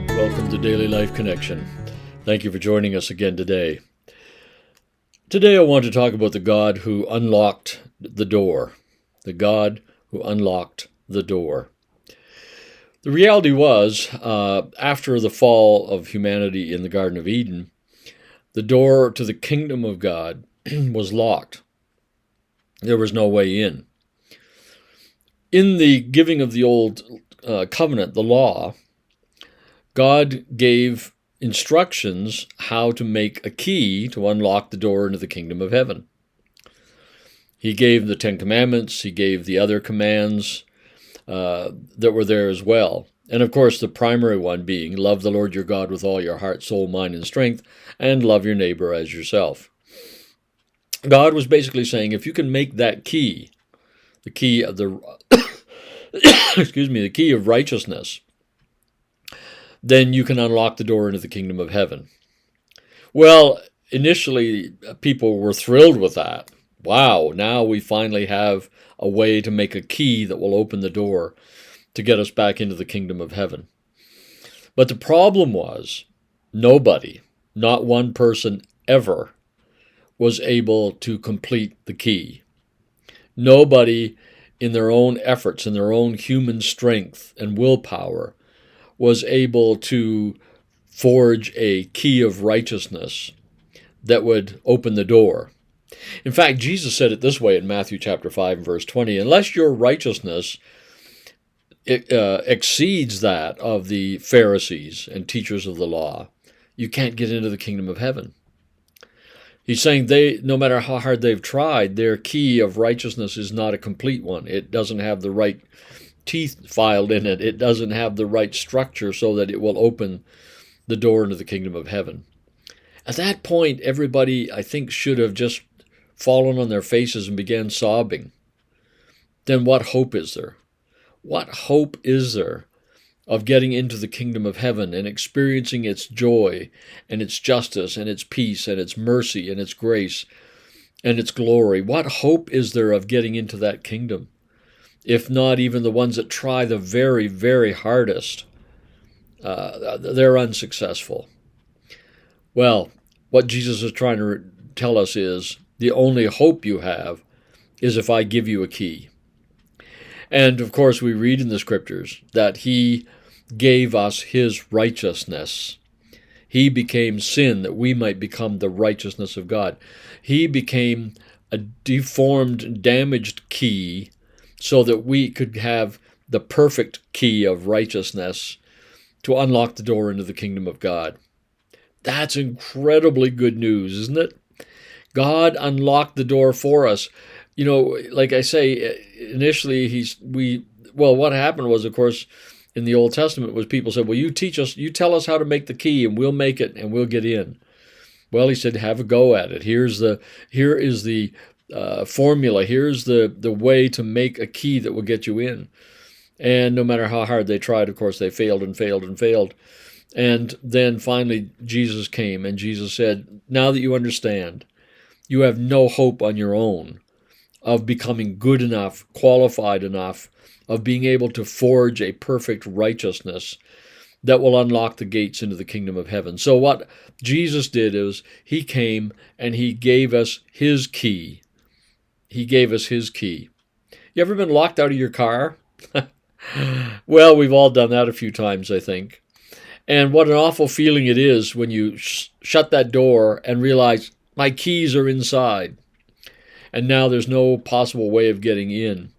Welcome to Daily Life Connection. Thank you for joining us again today. Today I want to talk about the God who unlocked the door. The God who unlocked the door. The reality was, after the fall of humanity in the Garden of Eden, the door to the kingdom of God was locked. There was no way in. In the giving of the old covenant, the law, God gave instructions how to make a key to unlock the door into the kingdom of heaven. He gave the Ten Commandments. He gave the other commands that were there as well. And of course, the primary one being, love the Lord your God with all your heart, soul, mind, and strength, and love your neighbor as yourself. God was basically saying, if you can make that key, the key of the, the key of righteousness, then you can unlock the door into the kingdom of heaven. Well, initially, people were thrilled with that. Wow, now we finally have a way to make a key that will open the door to get us back into the kingdom of heaven. But the problem was, nobody, not one person ever, was able to complete the key. Nobody, in their own efforts, in their own human strength and willpower, was able to forge a key of righteousness that would open the door. In fact, Jesus said it this way in Matthew chapter 5 and verse 20, unless your righteousness exceeds that of the Pharisees and teachers of the law, you can't get into the kingdom of heaven. He's saying no matter how hard they've tried, their key of righteousness is not a complete one. It doesn't have the right teeth filed in it. It doesn't have the right structure so that it will open the door into the kingdom of heaven. At that point, everybody, I think, should have just fallen on their faces and began sobbing. Then what hope is there? What hope is there of getting into the kingdom of heaven and experiencing its joy and its justice and its peace and its mercy and its grace and its glory? What hope is there of getting into that kingdom? If not even the ones that try the very, very hardest, they're unsuccessful. Well, what Jesus is trying to tell us is the only hope you have is if I give you a key. And of course, we read in the scriptures that he gave us his righteousness. He became sin that we might become the righteousness of God. He became a deformed, damaged key so that we could have the perfect key of righteousness to unlock the door into the kingdom of God. That's incredibly good news, isn't it? God unlocked the door for us. You know, like I say, initially what happened was, of course, in the Old Testament was people said, well, you tell us how to make the key and we'll make it and we'll get in. Well, he said, have a go at it. Here is the formula. Here's the way to make a key that will get you in. And no matter how hard they tried, of course, they failed and failed and failed. And then finally Jesus came and Jesus said, now that you understand, you have no hope on your own of becoming good enough, qualified enough, of being able to forge a perfect righteousness that will unlock the gates into the kingdom of heaven. So what Jesus did is he came and he gave us his key. He gave us his key. You ever been locked out of your car? Well, we've all done that a few times, I think. And what an awful feeling it is when you shut that door and realize my keys are inside. And now there's no possible way of getting in.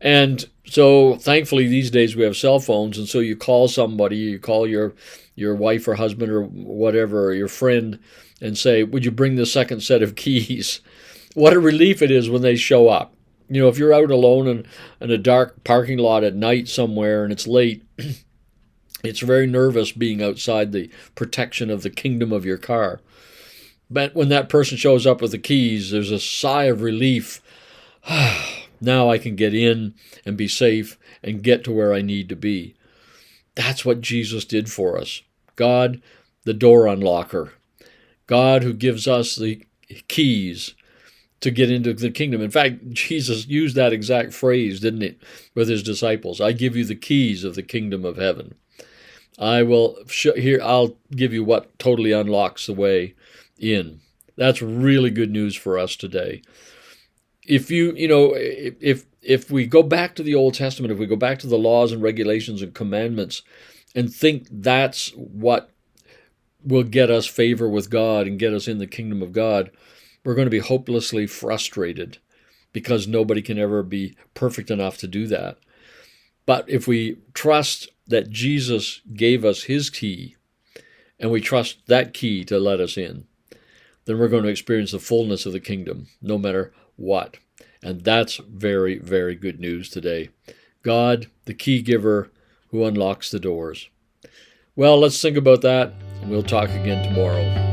And so thankfully these days we have cell phones, and so you call somebody, you call your wife or husband or whatever, or your friend, and say, would you bring the second set of keys? What a relief it is when they show up. You know, if you're out alone in a dark parking lot at night somewhere and it's late, it's very nervous being outside the protection of the kingdom of your car. But when that person shows up with the keys, there's a sigh of relief. Now I can get in and be safe and get to where I need to be. That's what Jesus did for us. God, the door unlocker. God who gives us the keys to get into the kingdom. In fact, Jesus used that exact phrase, didn't he, with his disciples? I give you the keys of the kingdom of heaven. I'll give you what totally unlocks the way in. That's really good news for us today. If if we go back to the Old Testament, if we go back to the laws and regulations and commandments and think that's what will get us favor with God and get us in the kingdom of God, we're going to be hopelessly frustrated because nobody can ever be perfect enough to do that. But if we trust that Jesus gave us his key and we trust that key to let us in, then we're going to experience the fullness of the kingdom no matter what. And that's very, very good news today. God, the key giver who unlocks the doors. Well, let's think about that, and we'll talk again tomorrow.